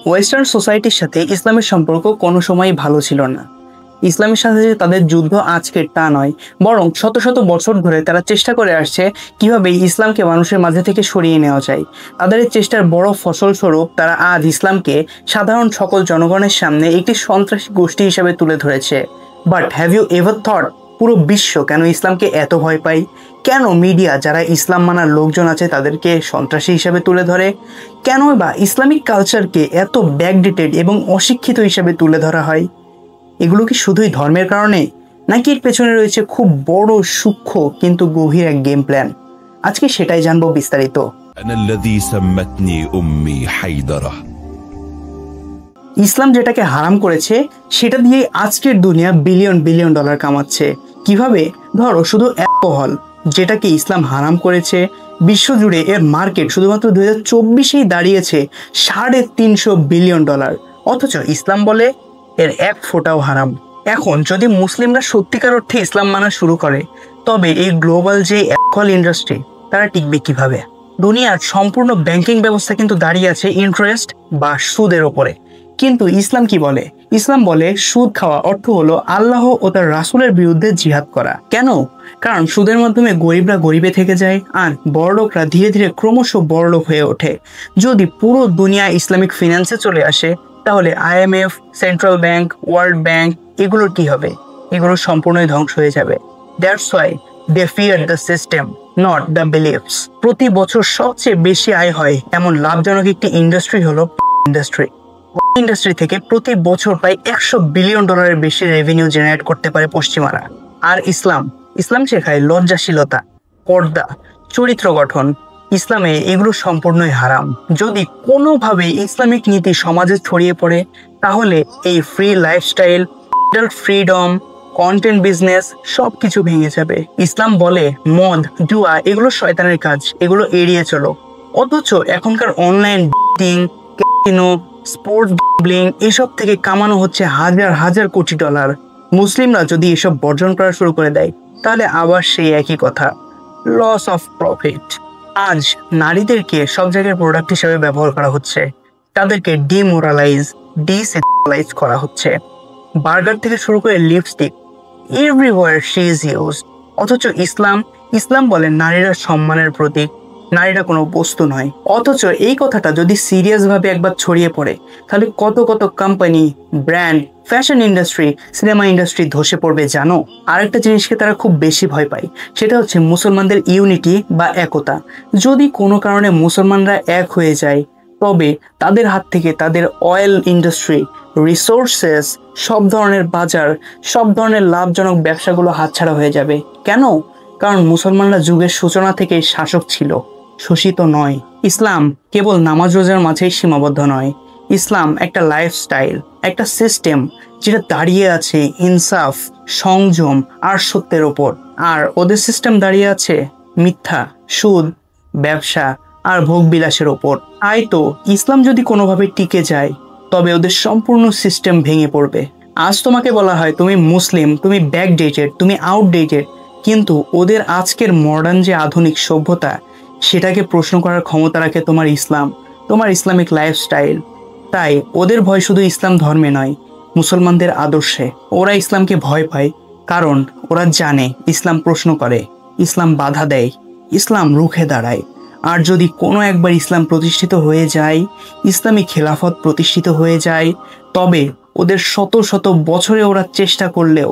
Western সোসাইটির সাথে ইসলামের সম্পর্ক কোনো সময়ই ভালো ছিল না। ইসলামের সাথে যে তাদের যুদ্ধ আজকের তা নয়, বরং শত শত বছর ধরে তারা চেষ্টা করে আসছে কিভাবে ইসলামকে মানুষের মাঝে থেকে সরিয়ে নেওয়া যায়। তাদের এই চেষ্টার বড় ফসলস্বরূপ তারা আজ ইসলামকে সাধারণ সকল জনগণের সামনে একটি সন্ত্রাসী গোষ্ঠী হিসেবে তুলে ধরেছে। But have you ever thought পুরো বিশ্ব কেন ইসলামকে এত ভয় পায়? কেন মিডিয়া যারা ইসলাম মানার লোকজন আছে তাদেরকে সন্ত্রাসী হিসেবে তুলে ধরে? কেন বা ইসলামিক কালচারকে এত ব্যাকডেটেড এবং অশিক্ষিত হিসেবে তুলে ধরা হয়? এগুলো কি শুধুই ধর্মের কারণে, নাকি এর পেছনে রয়েছে খুব বড় সূক্ষ্ম কিন্তু গভীর এক গেম প্ল্যান? আজকে সেটাই জানবো বিস্তারিত। ইসলাম যেটাকে হারাম করেছে সেটা দিয়ে আজকের দুনিয়া বিলিয়ন বিলিয়ন ডলার কামাচ্ছে। কিভাবে? ধরো শুধু অ্যালকোহল যেটাকে ইসলাম হারাম করেছে, বিশ্বজুড়ে এর মার্কেট শুধুমাত্র 2024-এই দাঁড়িয়েছে $350 বিলিয়ন। অথচ ইসলাম বলে এর এক ফোঁটাও হারাম। এখন যদি মুসলিমরা সত্যিকার অর্থে ইসলাম মানা শুরু করে, তবে এই গ্লোবাল যে অ্যালকোহল ইন্ডাস্ট্রি তারা টিকবে কিভাবে? দুনিয়ার সম্পূর্ণ ব্যাংকিং ব্যবস্থা কিন্তু দাঁড়িয়ে আছে ইন্টারেস্ট বা সুদের ওপরে। কিন্তু ইসলাম কি বলে? ইসলাম বলে সুদ খাওয়া অর্থ হলো আল্লাহ ও তার রাসূলের বিরুদ্ধে জিহাদ করা। কেন? কারণ সুদের মাধ্যমে গরিবরা গরিবে থেকে যায় আর বড়লোকরা ধীরে ধীরে ক্রমশ বড়লোক হয়ে ওঠে। যদি পুরো দুনিয়া ইসলামিক ফিন্যান্সে চলে আসে, তাহলে IMF, central bank, world bank এগুলোর কি হবে? এগুলো সম্পূর্ণই ধ্বংস হয়ে যাবে। That's why they fear the system, not the beliefs. প্রতি বছর সবচেয়ে বেশি আয় হয় এমন লাভজনক একটি ইন্ডাস্ট্রি হলো ইন্ডাস্ট্রি। ইন্ডাস্ট্রি থেকে প্রতি বছর প্রায় $100 বিলিয়ন বেশি রেভিনিউ জেনারেট করতে পারে পশ্চিমারা। আর ইসলাম শেখায় লজ্জাশীলতা, পর্দা, চরিত্র গঠন। ইসলামে এগুলো সম্পূর্ণই হারাম। যদি কোনোভাবে ইসলামিক নীতি সমাজে ছড়িয়ে পড়ে, তাহলে এই free lifestyle, freedom, content business সবকিছু ভেঙে যাবে। ইসলাম বলে মদ, জুয়া এগুলো শয়তানের কাজ, এগুলো এড়িয়ে চলো। অথচ এখনকার online dating, casino, sports gambling এসব থেকে কামানো হচ্ছে হাজার হাজার কোটি ডলার। মুসলিমরা যদি এসব বর্জন করা শুরু করে দেয়, তাহলে আবার সেই একই কথা, লস অফ প্রফিট। আজ নারীদেরকে সব জায়গায় প্রোডাক্ট হিসেবে ব্যবহার করা হচ্ছে, তাদেরকে ডিসেক্সুয়ালাইজ করা হচ্ছে। বার্গার থেকে শুরু করে lipstick, everywhere she is used. অথচ ইসলাম বলে নারীরা সম্মানের প্রতীক, নারীরা কোনো বস্তু নয়। অথচ এই কথাটা যদি সিরিয়াস ভাবে একবার ছড়িয়ে পড়ে, তাহলে কত কত company, brand, fashion industry, cinema industry ধসে পড়বে জানো? আরেকটা জিনিসকে তারা খুব বেশি ভয় পায়, সেটা হচ্ছে মুসলমানদের ইউনিটি বা একতা। যদি কোনো কারণে মুসলমানরা এক হয়ে যায়, তবে তাদের হাত থেকে তাদের অয়েল ইন্ডাস্ট্রি, রিসোর্সেস, সব ধরনের বাজার, সব ধরনের লাভজনক ব্যবসাগুলো হাতছাড়া হয়ে যাবে। কেন? কারণ মুসলমানরা যুগের সূচনা থেকে শাসক ছিল, শোষিত নয়। ইসলাম কেবল নামাজ রোজার মাঝেই সীমাবদ্ধ নয়। ইসলাম একটা লাইফস্টাইল, একটা সিস্টেম যেটা দাঁড়িয়ে আছে ইনসাফ, সংযম আর সত্যের ওপর। আর ওদের সিস্টেম দাঁড়িয়ে আছে মিথ্যা, সুদ, ব্যবসা আর ভোগবিলাসের ওপর। তাই তো ইসলাম যদি কোনোভাবে টিকে যায়, তবে ওদের সম্পূর্ণ সিস্টেম ভেঙে পড়বে। আজ তোমাকে বলা হয় তুমি মুসলিম, তুমি ব্যাকডেটেড, তুমি আউটডেটেড, কিন্তু ওদের আজকের মডার্ন যে আধুনিক সভ্যতা, সেটাকে প্রশ্ন করার ক্ষমতা রাখে তোমার ইসলামিক লাইফস্টাইল। তাই ওদের ভয় শুধু ইসলাম ধর্মে নয়, মুসলমানদের আদর্শে। ওরা ইসলামকে ভয় পায় কারণ ওরা জানে ইসলাম প্রশ্ন করে, ইসলাম বাধা দেয়, ইসলাম রুখে দাঁড়ায়। আর যদি কোনো একবার ইসলাম প্রতিষ্ঠিত হয়ে যায়, ইসলামী খেলাফত প্রতিষ্ঠিত হয়ে যায়, তবে ওদের শত শত বছরে ওরা চেষ্টা করলেও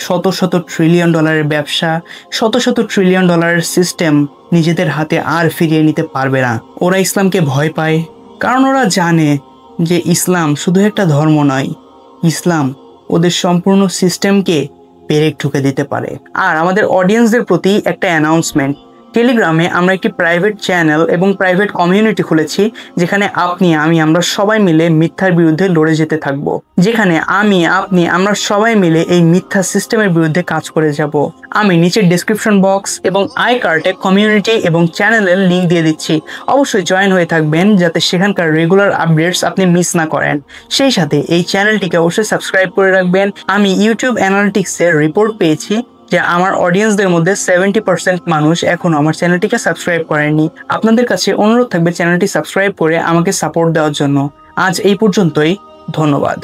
শত শত ট্রিলিয়ন ডলারের ব্যবসা, শত শত ট্রিলিয়ন ডলারের সিস্টেম নিজেদের হাতে আর ফিরিয়ে নিতে পারবে না। ওরা ইসলামকে ভয় পায় কারণ ওরা জানে যে ইসলাম শুধু একটা ধর্ম নয়, ইসলাম ওদের সম্পূর্ণ সিস্টেমকে পেরেক ঠুকে দিতে পারে। আর আমাদের অডিয়েন্সদের প্রতি একটা অ্যানাউন্সমেন্ট, টেলিগ্রামে আমরা একটি প্রাইভেট চ্যানেল এবং প্রাইভেট কমিউনিটি খুলেছি, যেখানে আমরা সবাই মিলে মিথ্যার বিরুদ্ধে লড়ে যেতে থাকব। যেখানে আমরা সবাই মিলে এই মিথ্যা সিস্টেমের বিরুদ্ধে কাজ করে যাব। আমি নিচের ডেসক্রিপশন বক্স এবং আই কার্টে কমিউনিটি এবং চ্যানেলের লিঙ্ক দিয়ে দিচ্ছি। অবশ্যই জয়েন হয়ে থাকবেন যাতে সেখানকার রেগুলার আপডেটস আপনি মিস না করেন। সেই সাথে এই চ্যানেলটিকে অবশ্যই সাবস্ক্রাইব করে রাখবেন। আমি ইউটিউব অ্যানালিটিক্সের রিপোর্ট পেয়েছি যে আমার অডিয়েন্সদের মধ্যে 70% মানুষ এখনো আমার চ্যানেলটিকে সাবস্ক্রাইব করেননি। আপনাদের কাছে অনুরোধ থাকবে চ্যানেলটি সাবস্ক্রাইব করে আমাকে সাপোর্ট দেওয়ার জন্য। আজ এই পর্যন্তই। ধন্যবাদ।